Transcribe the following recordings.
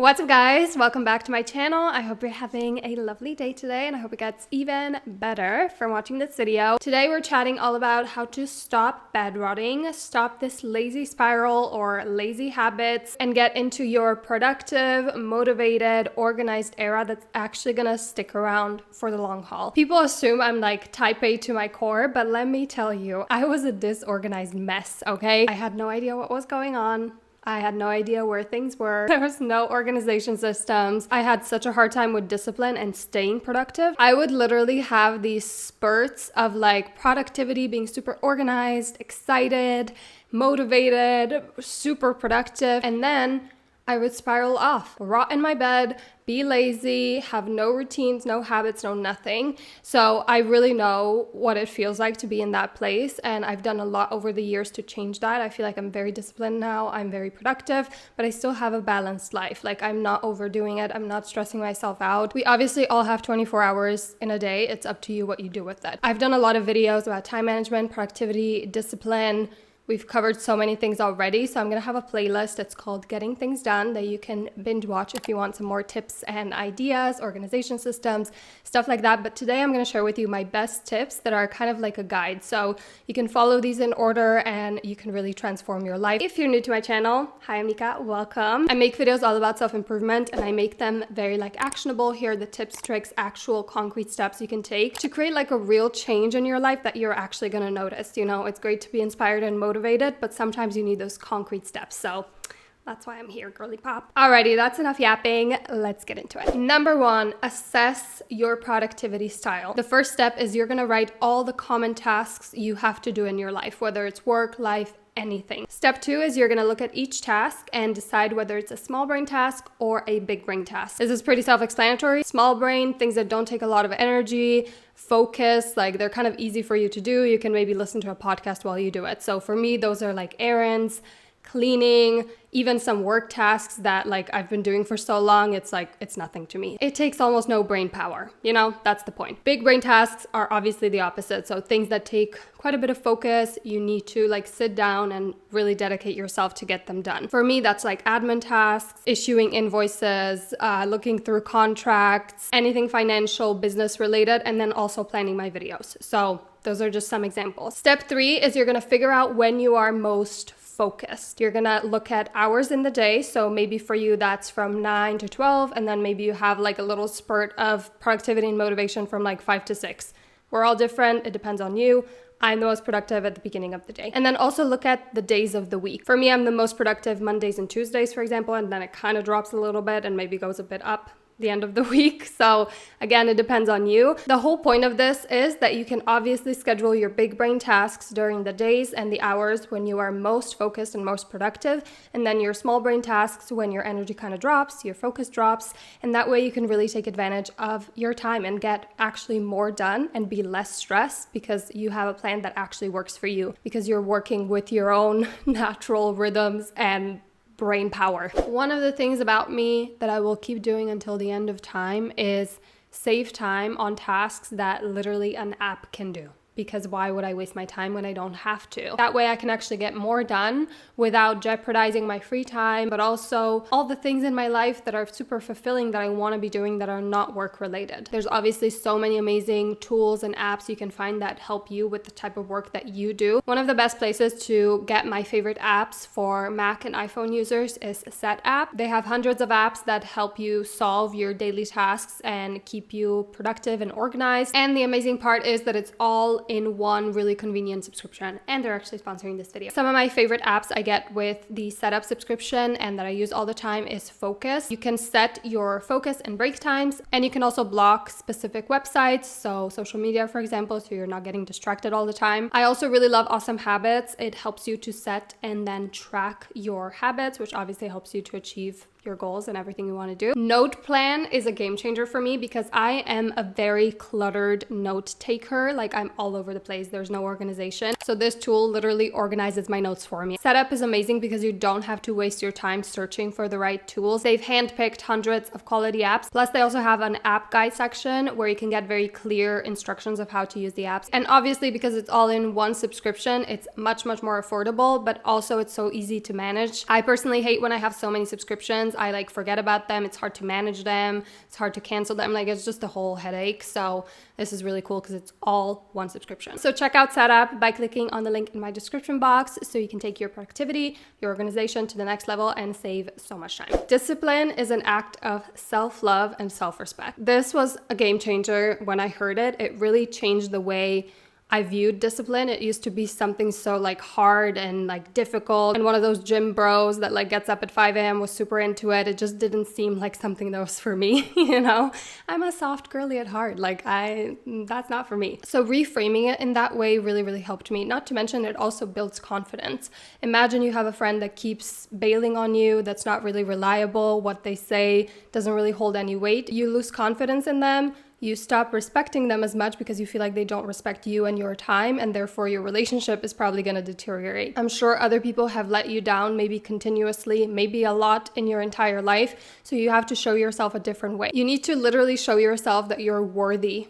What's up guys, welcome back to my channel. I hope you're having a lovely day today and I hope it gets even better from watching this video. Today we're chatting all about how to stop bedrotting, stop this lazy spiral or lazy habits and get into your productive, motivated, organized era that's actually gonna stick around for the long haul. People assume I'm like type A to my core, but let me tell you, I was a disorganized mess, okay? I had no idea what was going on. I had no idea where things were. There was no organization systems. I had such a hard time with discipline and staying productive. I would literally have these spurts of like productivity, being super organized, excited, motivated, super productive, and then I would spiral off, rot in my bed, be lazy, have no routines, no habits, no nothing. So I really know what it feels like to be in that place. And I've done a lot over the years to change that. I feel like I'm very disciplined now. I'm very productive, but I still have a balanced life. Like I'm not overdoing it. I'm not stressing myself out. We obviously all have 24 hours in a day. It's up to you what you do with it. I've done a lot of videos about time management, productivity, discipline. We've covered so many things already, so I'm gonna have a playlist. It's called Getting Things Done that you can binge watch if you want some more tips and ideas, organization systems, stuff like that. But today I'm gonna share with you my best tips that are kind of like a guide. So you can follow these in order and you can really transform your life. If you're new to my channel, hi, I'm Nika, welcome. I make videos all about self-improvement and I make them very like actionable. Here are the tips, tricks, actual concrete steps you can take to create like a real change in your life that you're actually gonna notice. You know, it's great to be inspired and motivated, but sometimes you need those concrete steps. So that's why I'm here, girly pop. Alrighty, that's enough yapping. Let's get into it. Number one, assess your productivity style. The first step is you're gonna write all the common tasks you have to do in your life, whether it's work, life, anything. Step two is you're gonna look at each task and decide whether it's a small brain task or a big brain task. This is pretty self-explanatory. Small brain, things that don't take a lot of energy, focus, like they're kind of easy for you to do. You can maybe listen to a podcast while you do it. So for me, those are like errands, cleaning, even some work tasks that like I've been doing for so long, it's like, it's nothing to me. It takes almost no brain power, you know, that's the point. Big brain tasks are obviously the opposite. So things that take quite a bit of focus, you need to like sit down and really dedicate yourself to get them done. For me, that's like admin tasks, issuing invoices, looking through contracts, anything financial, business related, and then also planning my videos. So those are just some examples. Step three is you're gonna figure out when you are most focused. You're gonna look at hours in the day. So maybe for you, that's from 9 to 12. And then maybe you have like a little spurt of productivity and motivation from like 5 to 6. We're all different. It depends on you. I'm the most productive at the beginning of the day. And then also look at the days of the week. For me, I'm the most productive Mondays and Tuesdays, for example, and then it kind of drops a little bit and maybe goes a bit up the end of the week. So again, it depends on you. The whole point of this is that you can obviously schedule your big brain tasks during the days and the hours when you are most focused and most productive, and then your small brain tasks when your energy kind of drops, your focus drops, and that way you can really take advantage of your time and get actually more done and be less stressed because you have a plan that actually works for you, because you're working with your own natural rhythms and brain power. One of the things about me that I will keep doing until the end of time is save time on tasks that literally an app can do. Because why would I waste my time when I don't have to? That way I can actually get more done without jeopardizing my free time, but also all the things in my life that are super fulfilling that I want to be doing that are not work related. There's obviously so many amazing tools and apps you can find that help you with the type of work that you do. One of the best places to get my favorite apps for Mac and iPhone users is Set app. They have hundreds of apps that help you solve your daily tasks and keep you productive and organized. And the amazing part is that it's all in one really convenient subscription, and they're actually sponsoring this video. Some of my favorite apps I get with the setup subscription and that I use all the time is Focus. You can set your focus and break times, and you can also block specific websites, so social media, for example, so you're not getting distracted all the time. I also really love Awesome Habits. It helps you to set and then track your habits, which obviously helps you to achieve your goals and everything you want to do. Note Plan is a game changer for me because I am a very cluttered note taker. Like I'm all over the place. There's no organization. So this tool literally organizes my notes for me. Setup is amazing because you don't have to waste your time searching for the right tools. They've handpicked hundreds of quality apps. Plus they also have an app guide section where you can get very clear instructions of how to use the apps. And obviously because it's all in one subscription, it's much more affordable, but also it's so easy to manage. I personally hate when I have so many subscriptions. I like forget about them. It's hard to manage them. It's hard to cancel them. Like it's just a whole headache. So this is really cool because it's all one subscription. So check out Setup by clicking on the link in my description box so you can take your productivity, your organization to the next level and save so much time. Discipline is an act of self-love and self-respect. This was a game changer when I heard it. It really changed the way I viewed discipline. It used to be something so like hard and like difficult, and one of those gym bros that like gets up at 5 a.m. was super into it. It just didn't seem like something that was for me, you know? I'm a soft girly at heart. Like that's not for me. So reframing it in that way really helped me. Not to mention it also builds confidence. Imagine you have a friend that keeps bailing on you, that's not really reliable, what they say doesn't really hold any weight. You lose confidence in them. You stop respecting them as much because you feel like they don't respect you and your time, and therefore your relationship is probably going to deteriorate. I'm sure other people have let you down, maybe continuously, maybe a lot in your entire life. So you have to show yourself a different way. You need to literally show yourself that you're worthy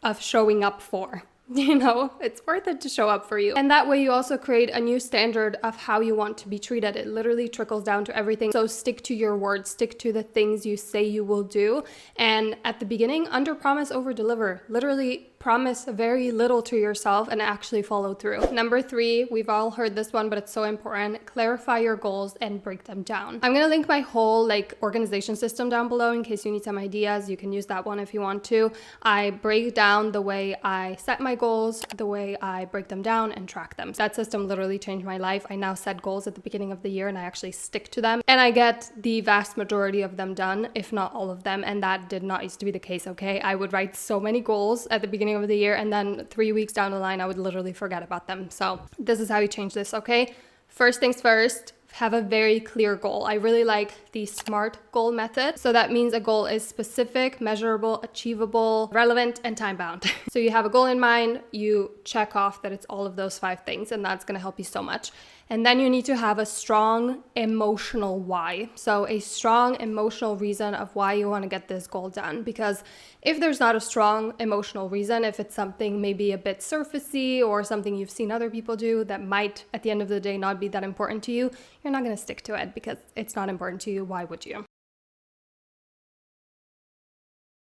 of showing up for. You know, it's worth it to show up for you. And that way you also create a new standard of how you want to be treated. It literally trickles down to everything. So stick to your words, stick to the things you say you will do. And at the beginning, under promise, over deliver. Literally promise very little to yourself and actually follow through. Number 3, we've all heard this one, but it's so important. Clarify your goals and break them down. I'm gonna link my whole like organization system down below in case you need some ideas. You can use that one if you want to. I break down the way I set my goals, the way I break them down and track them. That system literally changed my life. I now set goals at the beginning of the year and I actually stick to them. And I get the vast majority of them done, if not all of them. And that did not used to be the case, okay? I would write so many goals at the beginning of the year and then 3 weeks down the line, I would literally forget about them. So this is how you change this, okay? First things first, have a very clear goal. I really like the SMART goal method. So that means a goal is specific, measurable, achievable, relevant, and time-bound. So you have a goal in mind, you check off that it's all of those 5 things, and that's gonna help you so much. And then you need to have a strong emotional why. So a strong emotional reason of why you want to get this goal done. Because if there's not a strong emotional reason, if it's something maybe a bit surfacey or something you've seen other people do that might at the end of the day not be that important to you, you're not going to stick to it because it's not important to you. Why would you?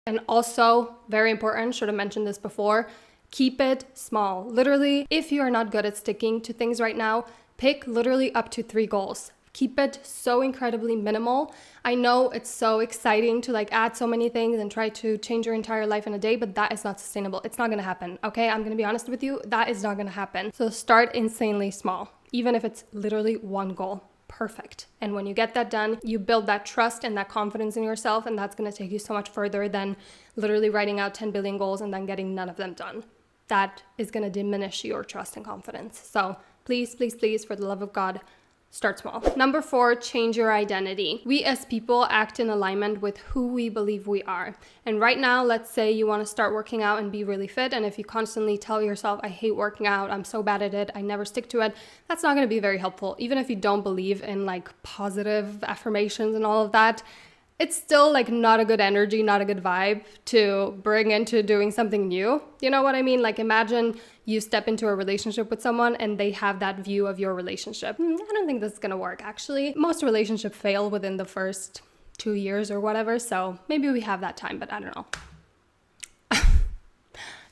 And also, very important, should have mentioned this before, keep it small. Literally, if you are not good at sticking to things right now, pick literally up to 3 goals. Keep it so incredibly minimal. I know it's so exciting to like add so many things and try to change your entire life in a day, but that is not sustainable. It's not gonna happen, okay? I'm gonna be honest with you, that is not gonna happen. So start insanely small, even if it's literally 1 goal. Perfect. And when you get that done, you build that trust and that confidence in yourself, and that's gonna take you so much further than literally writing out 10 billion goals and then getting none of them done. That is gonna diminish your trust and confidence. So please, for the love of God, start small. Number 4, change your identity. We as people act in alignment with who we believe we are. And right now, let's say you want to start working out and be really fit. And if you constantly tell yourself, I hate working out, I'm so bad at it, I never stick to it, that's not going to be very helpful. Even if you don't believe in like positive affirmations and all of that, it's still like not a good energy, not a good vibe to bring into doing something new. You know what I mean? Like imagine you step into a relationship with someone and they have that view of your relationship. I don't think this is gonna work actually. Most relationships fail within the first 2 years or whatever. So maybe we have that time, but I don't know.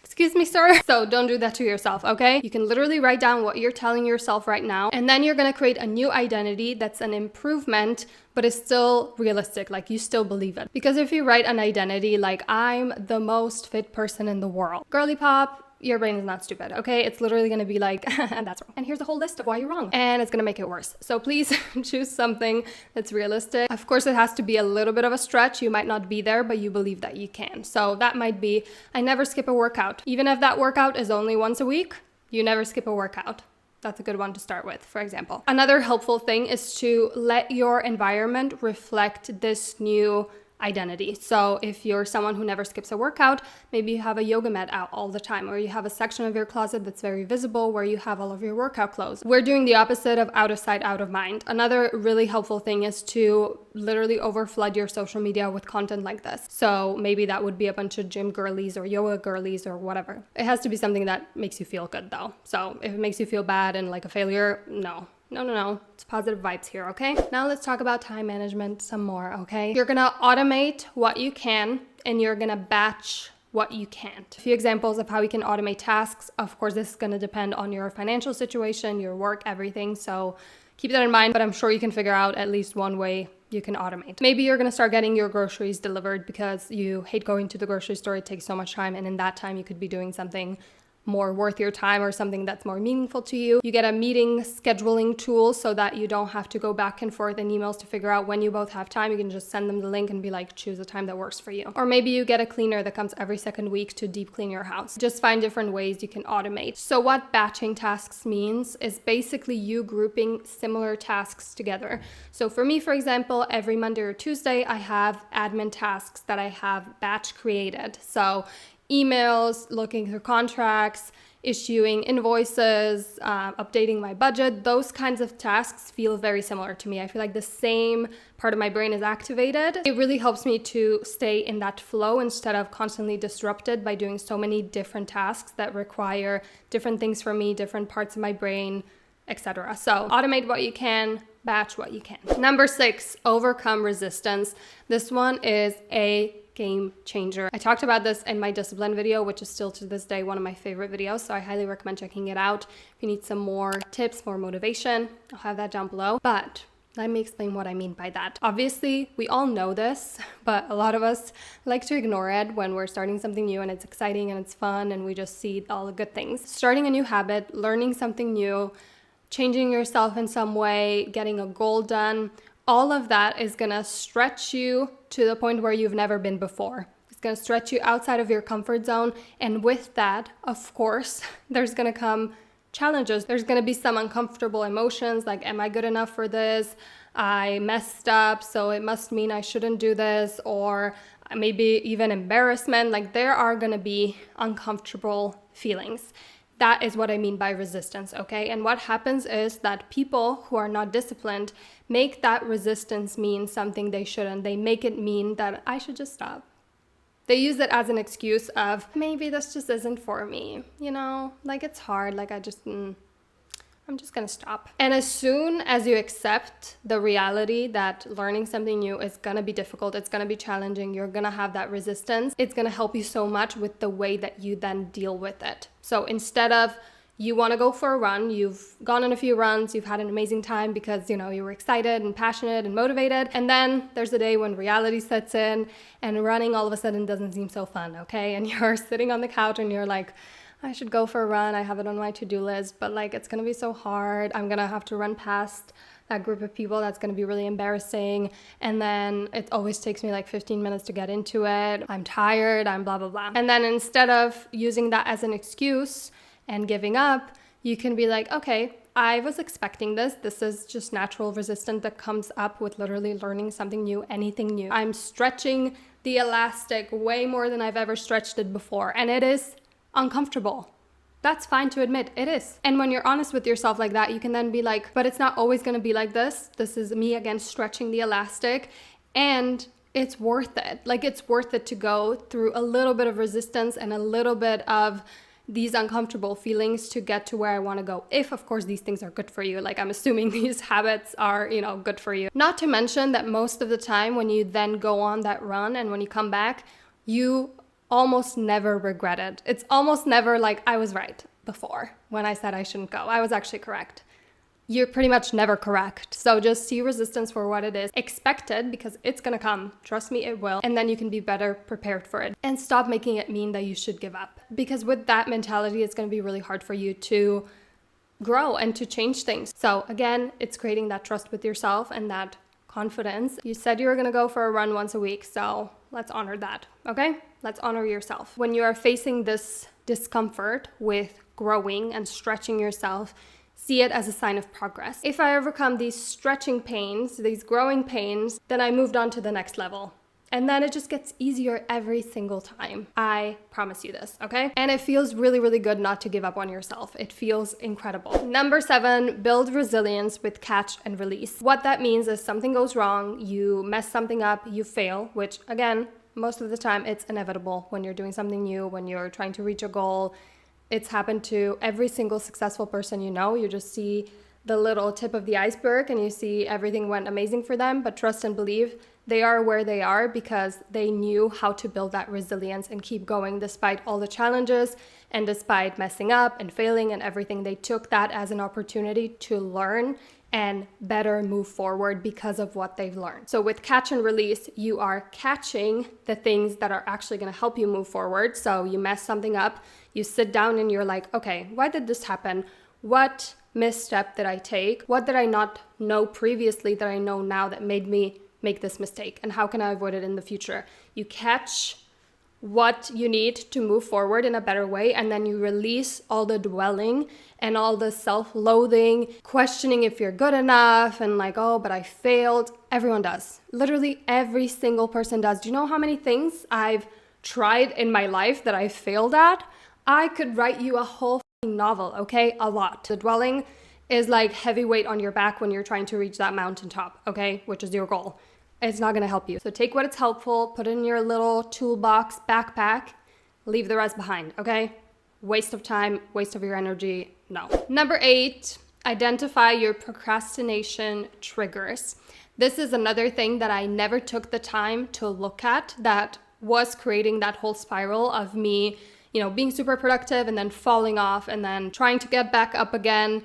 Excuse me, sir. So don't do that to yourself, okay? You can literally write down what you're telling yourself right now, and then you're gonna create a new identity that's an improvement, but is still realistic, like you still believe it. Because if you write an identity like, I'm the most fit person in the world, girly pop, your brain is not stupid, okay? It's literally gonna be like, that's wrong. And here's a whole list of why you're wrong. And it's gonna make it worse. So please choose something that's realistic. Of course, it has to be a little bit of a stretch. You might not be there, but you believe that you can. So that might be, I never skip a workout. Even if that workout is only once a week, you never skip a workout. That's a good one to start with, for example. Another helpful thing is to let your environment reflect this new identity. So if you're someone who never skips a workout, maybe you have a yoga mat out all the time, or you have a section of your closet that's very visible where you have all of your workout clothes. We're doing the opposite of out of sight, out of mind. Another really helpful thing is to literally overflood your social media with content like this. So maybe that would be a bunch of gym girlies or yoga girlies or whatever. It has to be something that makes you feel good though. So if it makes you feel bad and like a failure, no. It's positive vibes here, okay? Now let's talk about time management some more, okay? You're gonna automate what you can and you're gonna batch what you can't. A few examples of how you can automate tasks. Of course, this is gonna depend on your financial situation, your work, everything. So keep that in mind, but I'm sure you can figure out at least one way you can automate. Maybe you're gonna start getting your groceries delivered because you hate going to the grocery store. It takes so much time, and in that time you could be doing something more worth your time or something that's more meaningful to you. You get a meeting scheduling tool so that you don't have to go back and forth in emails to figure out when you both have time. You can just send them the link and be like, choose a time that works for you. Or maybe you get a cleaner that comes every second week to deep clean your house. Just find different ways you can automate. So what batching tasks means is basically you grouping similar tasks together. So for me, for example, every Monday or Tuesday, I have admin tasks that I have batch created. So emails, looking through contracts, issuing invoices, updating my budget, those kinds of tasks feel very similar to me. I feel like the same part of my brain is activated. It really helps me to stay in that flow instead of constantly disrupted by doing so many different tasks that require different things from me, different parts of my brain, etc. So automate what you can, batch what you can. Number 6, overcome resistance. This one is a game changer. I talked about this in my discipline video, which is still to this day one of my favorite videos, so I highly recommend checking it out. If you need some more tips, more motivation, I'll have that down below. But let me explain what I mean by that. Obviously, we all know this, but a lot of us like to ignore it when we're starting something new and it's exciting and it's fun and we just see all the good things. Starting a new habit, learning something new, changing yourself in some way, getting a goal done, all of that is gonna stretch you to the point where you've never been before. It's gonna stretch you outside of your comfort zone. And with that, of course, there's gonna come challenges. There's gonna be some uncomfortable emotions like, am I good enough for this? I messed up, so it must mean I shouldn't do this, or maybe even embarrassment. Like there are gonna be uncomfortable feelings. That is what I mean by resistance, okay? And what happens is that people who are not disciplined make that resistance mean something they shouldn't. They make it mean that I should just stop. They use it as an excuse of, maybe this just isn't for me, you know? Like it's hard, like I'm just gonna stop. And as soon as you accept the reality that learning something new is gonna be difficult, it's gonna be challenging, you're gonna have that resistance, it's gonna help you so much with the way that you then deal with it. So instead of you wanna go for a run, you've gone on a few runs, you've had an amazing time because you were excited and passionate and motivated, and then there's a day when reality sets in and running all of a sudden doesn't seem so fun, okay? And you're sitting on the couch and you're like, I should go for a run. I have it on my to-do list, but like it's gonna be so hard. I'm gonna have to run past that group of people. That's gonna be really embarrassing. And then it always takes me like 15 minutes to get into it. I'm tired, I'm blah, blah, blah. And then instead of using that as an excuse and giving up, you can be like, okay, I was expecting this. This is just natural resistance that comes up with literally learning something new, anything new. I'm stretching the elastic way more than I've ever stretched it before. And it is uncomfortable. That's fine to admit, it is. And when you're honest with yourself like that, you can then be like, but it's not always gonna be like this. This is me again stretching the elastic, and it's worth it. Like it's worth it to go through a little bit of resistance and a little bit of these uncomfortable feelings to get to where I want to go. If of course these things are good for you, like I'm assuming these habits are, good for you. Not to mention that most of the time when you then go on that run and when you come back, you almost never regret it. It's almost never like I was right before when I said I shouldn't go. I was actually correct. You're pretty much never correct. So just see resistance for what it is. Expect it because it's gonna come. Trust me, it will. And then you can be better prepared for it. And stop making it mean that you should give up. Because with that mentality, it's gonna be really hard for you to grow and to change things. So again, it's creating that trust with yourself and that confidence. You said you were gonna go for a run once a week, so let's honor that, okay? Let's honor yourself. When you are facing this discomfort with growing and stretching yourself, see it as a sign of progress. If I overcome these stretching pains, these growing pains, then I moved on to the next level. And then it just gets easier every single time. I promise you this, okay? And it feels really, really good not to give up on yourself. It feels incredible. Number 7, build resilience with catch and release. What that means is something goes wrong, you mess something up, you fail, which again, most of the time it's inevitable when you're doing something new, when you're trying to reach a goal. It's happened to every single successful person you know. You just see the little tip of the iceberg and you see everything went amazing for them, but trust and believe they are where they are because they knew how to build that resilience and keep going despite all the challenges and despite messing up and failing and everything. They took that as an opportunity to learn and better move forward because of what they've learned. So with catch and release, you are catching the things that are actually going to help you move forward. So you mess something up, you sit down and you're like, okay, why did this happen? What misstep did I take? What did I not know previously that I know now that made me make this mistake? And how can I avoid it in the future? You catch what you need to move forward in a better way, and then you release all the dwelling and all the self-loathing, questioning if you're good enough and like, oh, but I failed. Everyone does. Literally every single person does. Do you know how many things I've tried in my life that I failed at? I could write you a whole novel, okay? A lot. The dwelling is like heavy weight on your back when you're trying to reach that mountaintop, okay? Which is your goal. It's not gonna help you. So take what is helpful, put it in your little toolbox, backpack, leave the rest behind, okay? Waste of time, waste of your energy, no. Number 8, identify your procrastination triggers. This is another thing that I never took the time to look at that was creating that whole spiral of me, being super productive and then falling off and then trying to get back up again,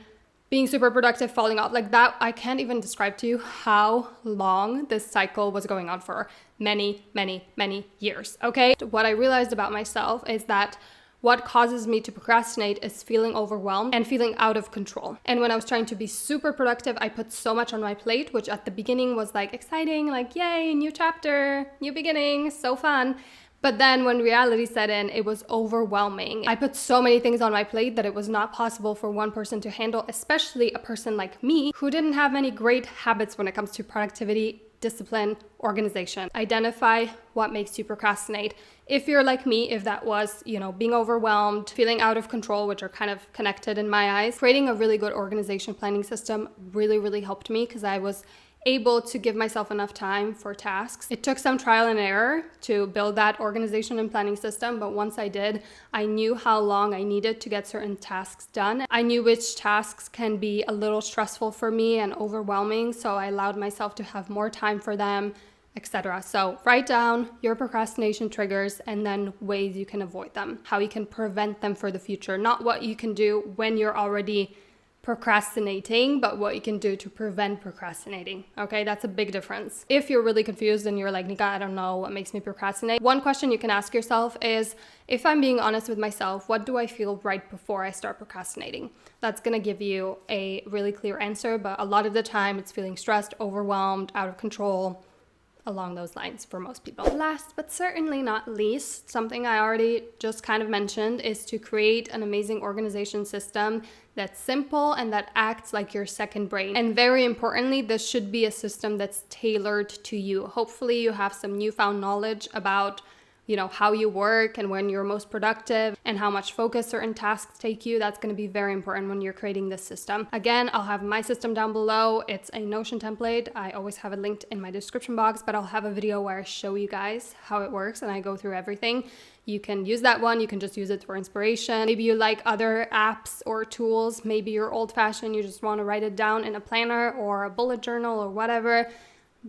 being super productive, falling off. Like that, I can't even describe to you how long this cycle was going on for. Many, many, many years, okay? What I realized about myself is that what causes me to procrastinate is feeling overwhelmed and feeling out of control. And when I was trying to be super productive, I put so much on my plate, which at the beginning was like exciting, like yay, new chapter, new beginning, so fun. But then when reality set in, it was overwhelming. I put so many things on my plate that it was not possible for one person to handle, especially a person like me who didn't have any great habits when it comes to productivity, discipline, organization. Identify what makes you procrastinate. If you're like me, if that was, being overwhelmed, feeling out of control, which are kind of connected in my eyes, creating a really good organization planning system really, really helped me because I was able to give myself enough time for tasks. It took some trial and error to build that organization and planning system, but once I did, I knew how long I needed to get certain tasks done. I knew which tasks can be a little stressful for me and overwhelming, so I allowed myself to have more time for them, etc. So write down your procrastination triggers and then ways you can avoid them, how you can prevent them for the future, not what you can do when you're already procrastinating, but what you can do to prevent procrastinating. Okay, that's a big difference. If you're really confused and you're like, Nika, I don't know what makes me procrastinate, one question you can ask yourself is, if I'm being honest with myself, what do I feel right before I start procrastinating? That's gonna give you a really clear answer, but a lot of the time it's feeling stressed, overwhelmed, out of control, along those lines for most people. Last but certainly not least, something I already just kind of mentioned is to create an amazing organization system that's simple and that acts like your second brain. And very importantly, this should be a system that's tailored to you. Hopefully you have some newfound knowledge about how you work and when you're most productive and how much focus certain tasks take you. That's going to be very important when you're creating this system. Again, I'll have my system down below. It's a Notion template. I always have it linked in my description box, but I'll have a video where I show you guys how it works and I go through everything. You can use that one. You can just use it for inspiration. Maybe you like other apps or tools. Maybe you're old-fashioned. You just want to write it down in a planner or a bullet journal or whatever.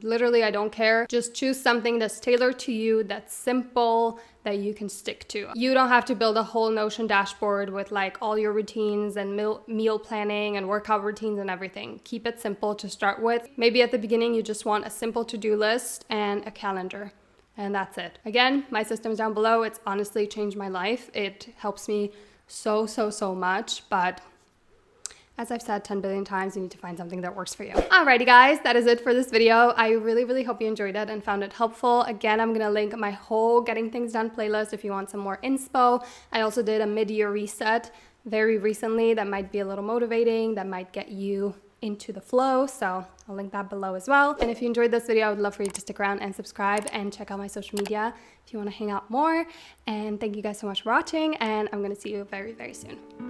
Literally, I don't care. Just choose something that's tailored to you, that's simple, that you can stick to. You don't have to build a whole Notion dashboard with like all your routines and meal planning and workout routines and everything. Keep it simple to start with. Maybe at the beginning, you just want a simple to-do list and a calendar. And that's it. Again, my system's down below. It's honestly changed my life. It helps me so much, but as I've said 10 billion times, you need to find something that works for you. Alrighty guys, that is it for this video. I really hope you enjoyed it and found it helpful. Again, I'm gonna link my whole Getting Things Done playlist if you want some more inspo. I also did a mid-year reset very recently that might be a little motivating, that might get you into the flow. So I'll link that below as well. And if you enjoyed this video, I would love for you to stick around and subscribe and check out my social media if you want to hang out more. And thank you guys so much for watching, and I'm going to see you very, very soon.